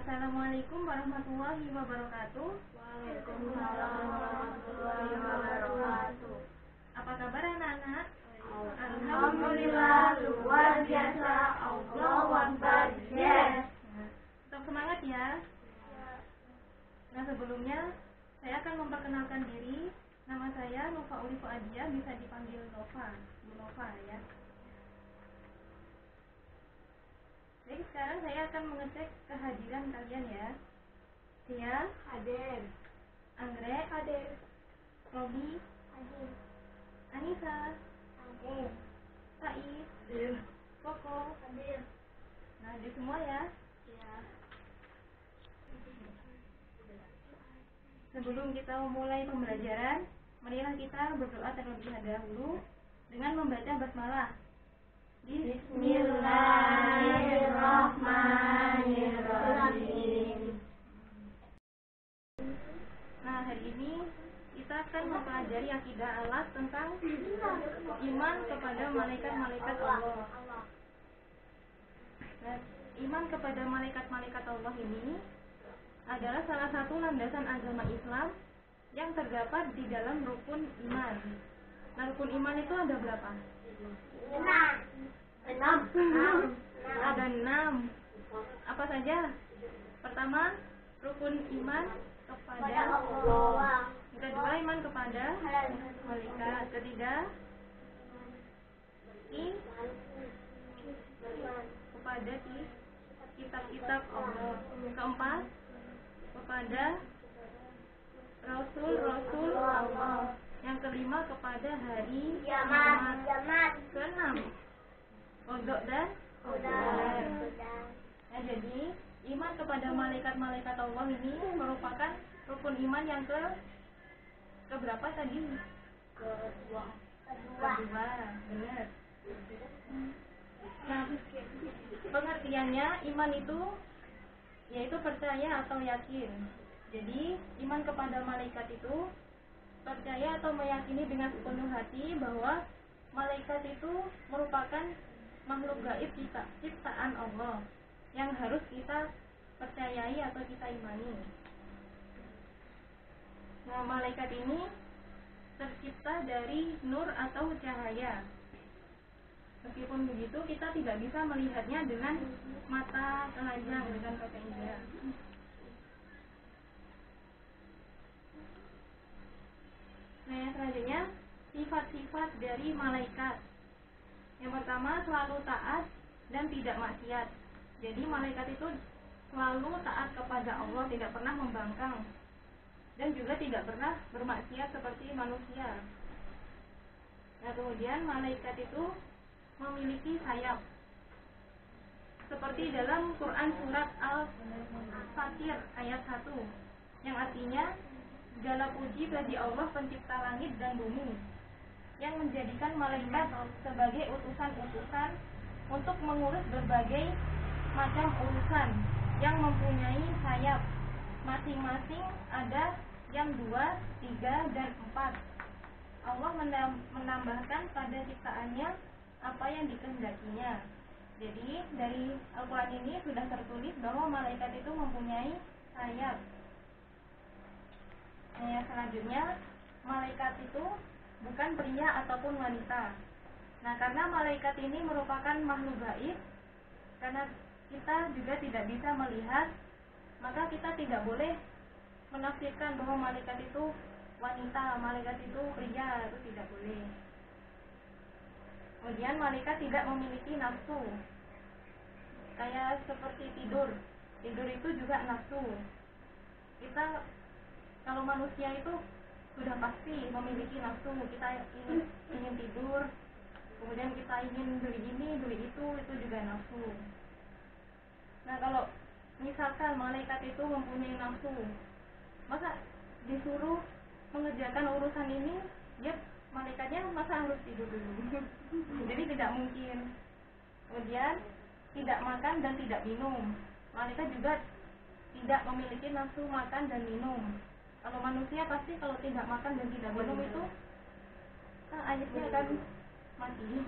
Assalamualaikum warahmatullahi wabarakatuh. Waalaikumsalam warahmatullahi wabarakatuh. Apa kabar anak-anak? Alhamdulillah, luar biasa. Allahu Akbar. Yes. Tetap semangat ya. Nah, sebelumnya saya akan memperkenalkan diri. Nama saya Nova Ulifu Adia, bisa dipanggil Nova, Bu Nova ya. Baik, sekarang saya akan mengecek kehadiran kalian ya. Tia, Hadir. Anggrek, Hadir. Robi, Hadir. Anissa, Hadir. Faiz, Hadir. Koko. Hadir. Nah, di semua ya. Ya. Sebelum kita memulai pembelajaran, marilah kita berdoa terlebih dahulu dengan membaca basmalah. Bismillahirrahmanirrahim. Nah, hari ini kita akan mempelajari akidah Allah tentang iman kepada malaikat-malaikat Allah. Nah, iman kepada malaikat-malaikat Allah ini adalah salah satu landasan agama Islam yang terdapat di dalam rukun iman. Nah, rukun iman itu ada berapa? 6. Ada 6. Apa saja? Pertama, rukun iman kepada Allah. Yang kedua, iman kepada malaikat. Ketiga, kepada kitab-kitab Allah. Keempat, kepada Rasul-Rasul Allah. Yang kelima, kepada hari kiamat. Keenam, qada dan qadar. Nah, jadi iman kepada malaikat-malaikat Allah ini merupakan rukun iman yang keberapa tadi? Kedua. Benar. Nah, pengertiannya iman itu yaitu percaya atau yakin. Jadi iman kepada malaikat itu percaya atau meyakini dengan sepenuh hati bahwa malaikat itu merupakan makhluk gaib ciptaan Allah yang harus kita percayai atau kita imani. Nah, malaikat ini tercipta dari nur atau cahaya. Meskipun begitu, kita tidak bisa melihatnya dengan mata telanjang, dengan mata indera. Nah, yang selanjutnya sifat-sifat dari malaikat. Yang pertama, selalu taat dan tidak maksiat. Jadi malaikat itu selalu taat kepada Allah, tidak pernah membangkang dan juga tidak pernah bermaksiat seperti manusia. Nah, kemudian malaikat itu memiliki sayap. Seperti dalam Quran surat Al-Fatir ayat 1 yang artinya segala puji bagi Allah pencipta langit dan bumi yang menjadikan malaikat sebagai utusan-utusan untuk mengurus berbagai macam urusan yang mempunyai sayap. Masing-masing ada yang 2, 3, dan 4. Allah menambahkan pada ciptaannya apa yang dikehendakinya. Jadi dari Al-Quran ini sudah tertulis bahwa malaikat itu mempunyai sayap. Yang selanjutnya, malaikat itu bukan pria ataupun wanita. Nah, karena malaikat ini merupakan makhluk gaib, karena kita juga tidak bisa melihat, maka kita tidak boleh menafsirkan bahwa malaikat itu wanita, malaikat itu pria, itu tidak boleh. Kemudian malaikat tidak memiliki nafsu. Kayak seperti tidur. Tidur itu juga nafsu. Kita kalau manusia itu sudah pasti memiliki nafsu. Kita ingin tidur, kemudian kita ingin beli ini, beli itu juga nafsu. Nah, kalau misalkan malaikat itu mempunyai nafsu, masa disuruh mengerjakan urusan ini, dia malaikatnya masa harus tidur dulu? Jadi tidak mungkin. Kemudian tidak makan dan tidak minum. Malaikat juga tidak memiliki nafsu makan dan minum. Kalau manusia pasti kalau tidak makan dan tidak minum itu akhirnya akan mati.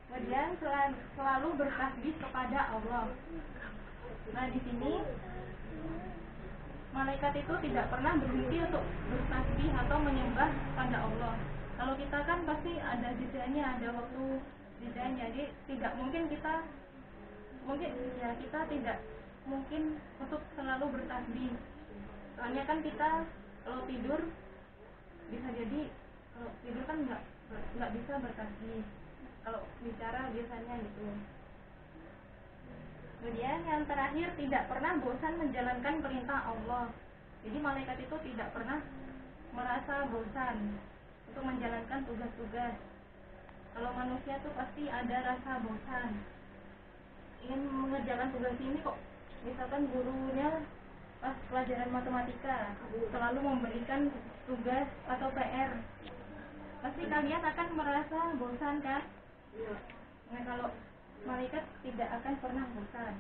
Kemudian kemudian selalu bertasbih kepada Allah. Nah, di sini malaikat itu tidak pernah berhenti untuk bertasbih atau menyembah pada Allah. Kalau kita kan pasti ada jedanya, ada waktu jedanya. Jadi tidak mungkin kita tidak mungkin untuk selalu bertasbih. Soalnya kan kita kalau tidur bisa jadi kalau tidur kan nggak bisa bertasbih. Kalau bicara biasanya gitu. Kemudian yang terakhir, tidak pernah bosan menjalankan perintah Allah. Jadi malaikat itu tidak pernah merasa bosan untuk menjalankan tugas-tugas. Kalau manusia tuh pasti ada rasa bosan ingin mengerjakan tugas ini kok. Misalkan gurunya pas pelajaran matematika selalu memberikan tugas atau PR, pasti kalian akan merasa bosan kan? Nah, kalau malaikat tidak akan pernah bosan.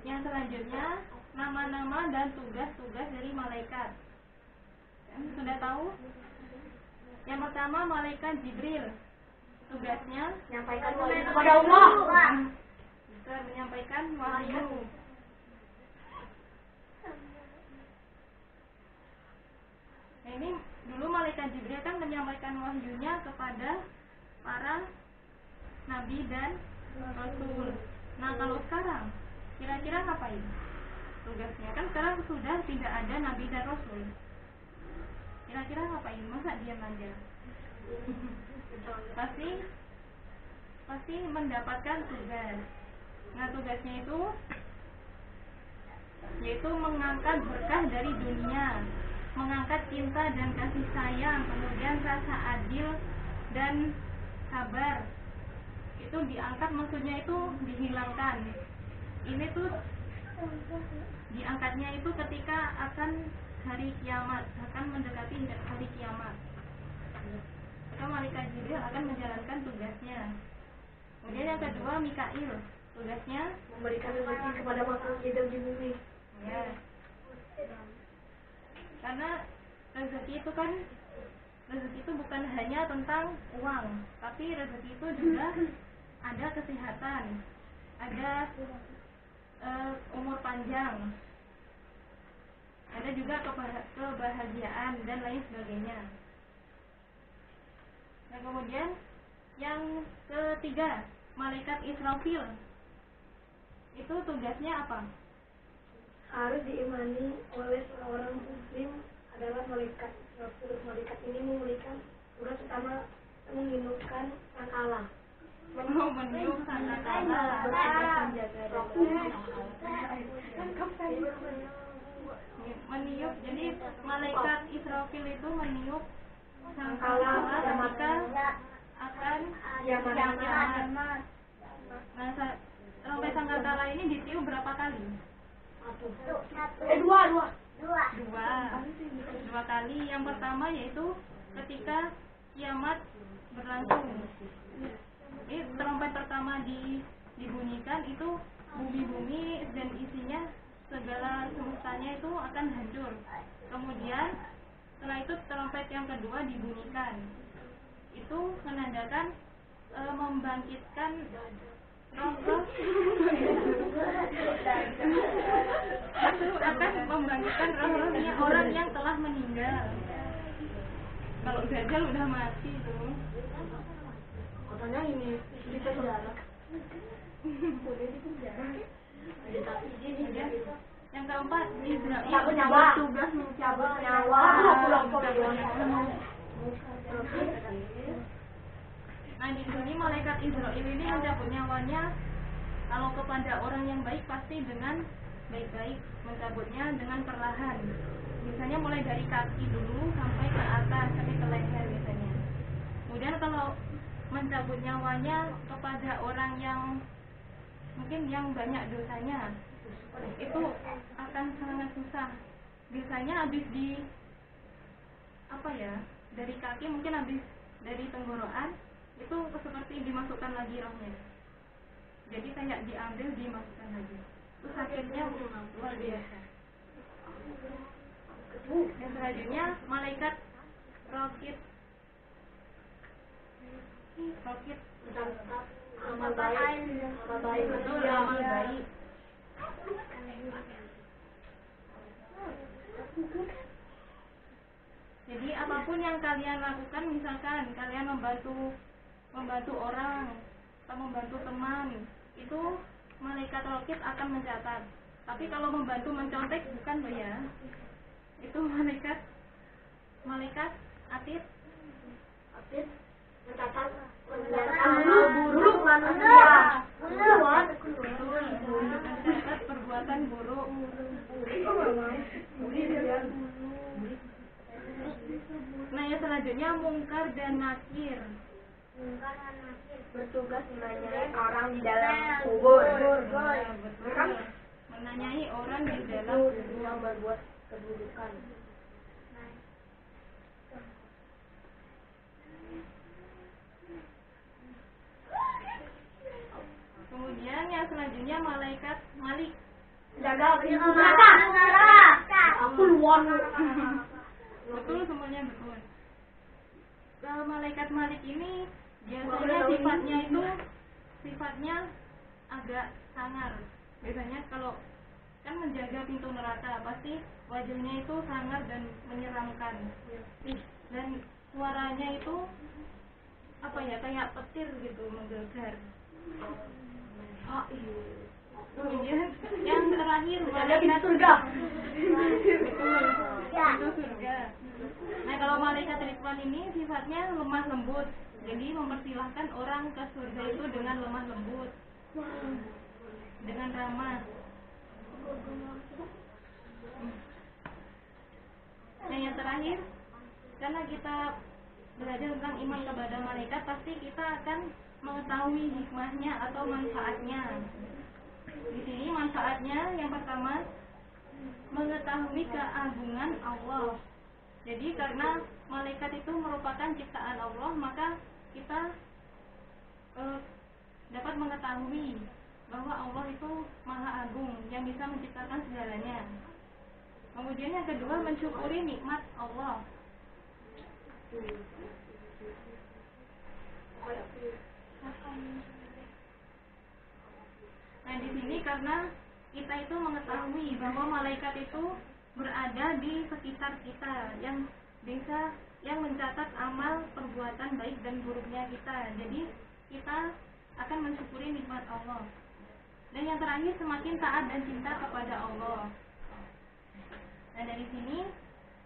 Yang selanjutnya, nama-nama dan tugas-tugas dari malaikat. Sudah tahu? Yang pertama, malaikat Jibril. Tugasnya menyampaikan wahyu kepada Allah. Bisa menyampaikan wahyu. Nah, ini dulu malaikat Jibril kan menyampaikan wahyunya kepada para nabi dan rasul. Nah, kalau sekarang kira-kira ngapain tugasnya? Kan sekarang sudah tidak ada nabi dan rasul. Kira-kira ngapain? Masa diam aja? pasti mendapatkan tugas. Nah, tugasnya itu yaitu mengangkat berkah dari dunia, mengangkat cinta dan kasih sayang, kemudian rasa adil dan sabar. Itu diangkat, maksudnya itu dihilangkan. Ini tuh diangkatnya itu ketika akan hari kiamat, akan mendekati hari kiamat. Maka malaikat Jibril akan menjalankan tugasnya. Kemudian yang kedua, Mikail. Tugasnya memberikan rezeki kepada makhluk hidup di bumi. Ya. Karena rezeki itu bukan hanya tentang uang, tapi rezeki itu juga ada kesehatan, ada umur panjang, ada juga kebahagiaan dan lain sebagainya. Nah, kemudian yang ketiga, malaikat Israfil. Itu tugasnya apa? Harus diimani oleh seorang muslim adalah malaikat Israfil. Malaikat ini memberikan tugas utama menghidupkan sangkala. Meniup sangkala. Meniup. Jadi malaikat Israfil itu meniup sangkala ketika akan kiamat. Nah, sampai sangkala ini ditiup berapa kali? Dua kali. Yang pertama yaitu ketika kiamat berlangsung. Ini trompet pertama dibunyikan, itu bumi-bumi dan isinya segala semestanya itu akan hancur. Kemudian setelah itu trompet yang kedua dibunyikan. Itu menandakan membangkitkan roh-roh. Itu akan membangkitkan roh-rohnya orang yang telah meninggal. Kalau Dajjal udah mati tuh. Katanya ini di penjara. Yang keempat, Israel cabut nyawa. tugas mencabut nyawa. Nah, di sini malaikat Israel ini mencabut nyawanya. Kalau kepada orang yang baik pasti dengan baik-baik, mencabutnya dengan perlahan. Misalnya mulai dari kaki dulu sampai ke atas, sampai ke leher biasanya. Kemudian kalau mencabut nyawanya kepada orang yang mungkin yang banyak dosanya, itu akan sangat susah. Biasanya habis dari kaki, mungkin habis dari tenggorokan, itu seperti dimasukkan lagi rohnya. Jadi kayak diambil, dimasukkan lagi. Itu sakitnya luar biasa. Yang selanjutnya malaikat Raqib. Raqib Amal baik. betul, amal baik. Jadi apapun yang kalian lakukan, misalkan kalian membantu orang atau membantu teman, itu malaikat Raqib akan mencatat. Tapi kalau membantu mencontek bukan loh ya. Itu malaikat Atid Mencatat amal buruk manusia. betul, mencatat perbuatan buruk. Nah, yang selanjutnya Mungkar dan Nakir. Bertugas menanyai orang di dalam kubur. Nah, betul. Menanyai orang di dalam kubur Yang berbuat keburukan. Kemudian yang selanjutnya malaikat Malik. Jaga pintu neraka. Aku luar. Betul, semuanya betul. Kalau malaikat Malik ini biasanya sifatnya agak sangar. Biasanya kalau kan menjaga pintu neraka, pasti wajahnya itu sangar dan menyeramkan. Dan suaranya itu apa ya, kayak petir gitu, menggelegar. Kemudian yang terakhir malaikat surga. betul, itu surga. Nah, kalau malaikat Ridwan ini sifatnya lemah lembut, jadi mempersilahkan orang ke surga itu dengan lemah lembut, dengan ramah. Nah, yang terakhir, karena kita belajar tentang iman kepada malaikat, pasti kita akan mengetahui hikmahnya atau manfaatnya. Di sini manfaatnya yang pertama, mengetahui keagungan Allah. Jadi karena malaikat itu merupakan ciptaan Allah, maka kita dapat mengetahui bahwa Allah itu maha agung yang bisa menciptakan segalanya. Kemudian yang kedua, mensyukuri nikmat Allah. Nah, di sini karena kita itu mengetahui bahwa malaikat itu berada di sekitar kita yang mencatat amal perbuatan baik dan buruknya kita. Jadi kita akan mensyukuri nikmat Allah. Dan yang terakhir, semakin taat dan cinta kepada Allah. Nah, dari sini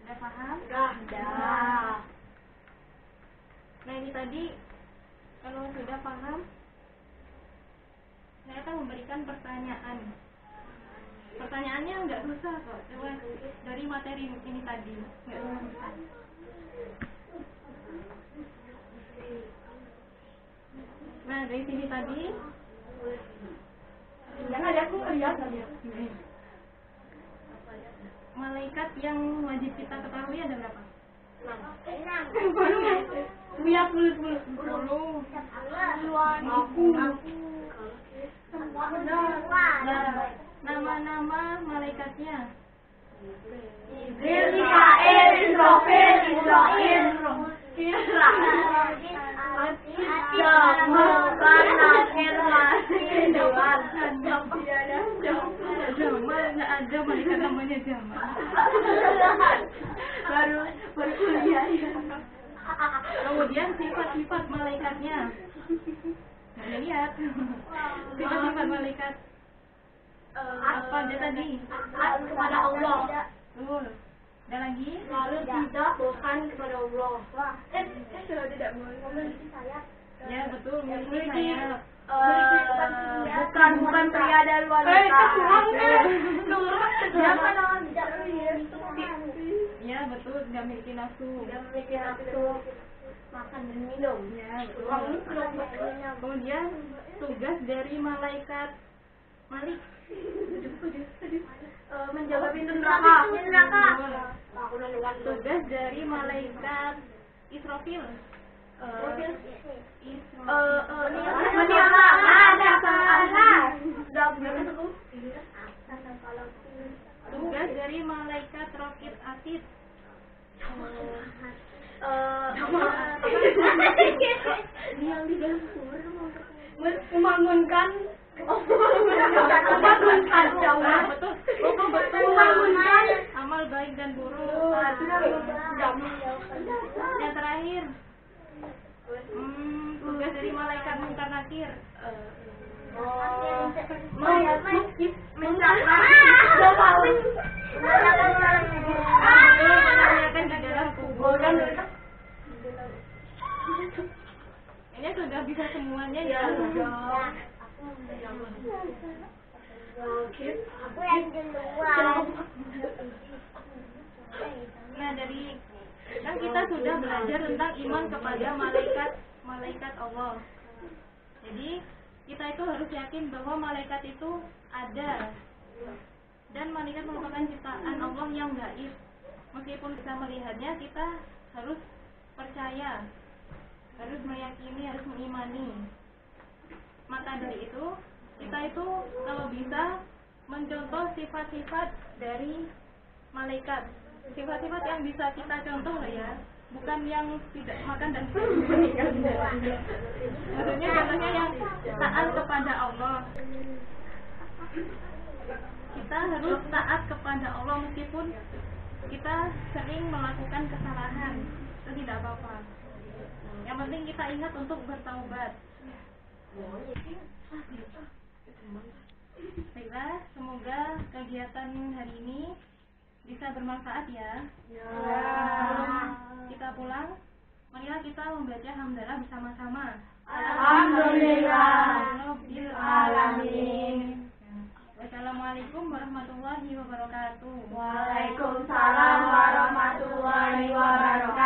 sudah paham? Sudah. Nah, ini tadi kalau sudah paham, saya akan memberikan pertanyaan. Pertanyaannya nggak susah kok, coba dari materi ini tadi nggak susah. Nah, dari sini tadi Jangan aku lihat saja. malaikat yang wajib kita ketahui ada berapa? 10. Nah, nama-nama malaikatnya. Jibril, Mikail, Israfil, Israil, Jamal, nggak ada malaikat namanya Jamal. baru kuliah ya. Kemudian sifat-sifat malaikatnya. Nah, lihat sifat-sifat malaikat apa aja tadi? Kepada Allah. Betul. Ada lagi? Lalu tidak bukan kepada Allah. Sudah tidak memiliki sayap. Ya, betul, memiliki sayap. Bukan pria dan wanita. Siapa nama tidak Ya, betul, tidak memiliki nafsu. tidak memiliki nafsu makan dan minum. Ya, betul. Kemudian tugas dari malaikat Malik menjaga pintu neraka. Tugas dari malaikat Israfil. Tugas dari dari malaikat Raqib Atid. Yang di dalam kubur membangunkan membangunkan Betul. Amal baik dan buruk. Yang terakhir, tugas dari malaikat Munkar Nakir. Menanyakan di dalam kubur. Ini sudah bisa semuanya ya. Nah, dari kan kita sudah belajar tentang iman kepada malaikat Allah. Jadi kita itu harus yakin bahwa malaikat itu ada, dan malaikat merupakan ciptaan Allah yang gaib. Meskipun kita melihatnya, kita harus percaya, harus meyakini, harus mengimani. Maka dari itu, kita itu kalau bisa mencontoh sifat-sifat dari malaikat. Sifat-sifat yang bisa kita contoh lah ya, bukan yang tidak makan dan tidak minum. Maksudnya contohnya yang taat kepada Allah. Kita harus taat kepada Allah meskipun kita sering melakukan kesalahan, itu tidak apa-apa. Yang penting kita ingat untuk bertaubat. Baiklah, semoga kegiatan hari ini bisa bermanfaat ya. Kita pulang, marilah kita membaca hamdalah bersama-sama. Alhamdulillahirabbil alamin. Wassalamualaikum warahmatullahi wabarakatuh. Waalaikumsalam warahmatullahi wabarakatuh.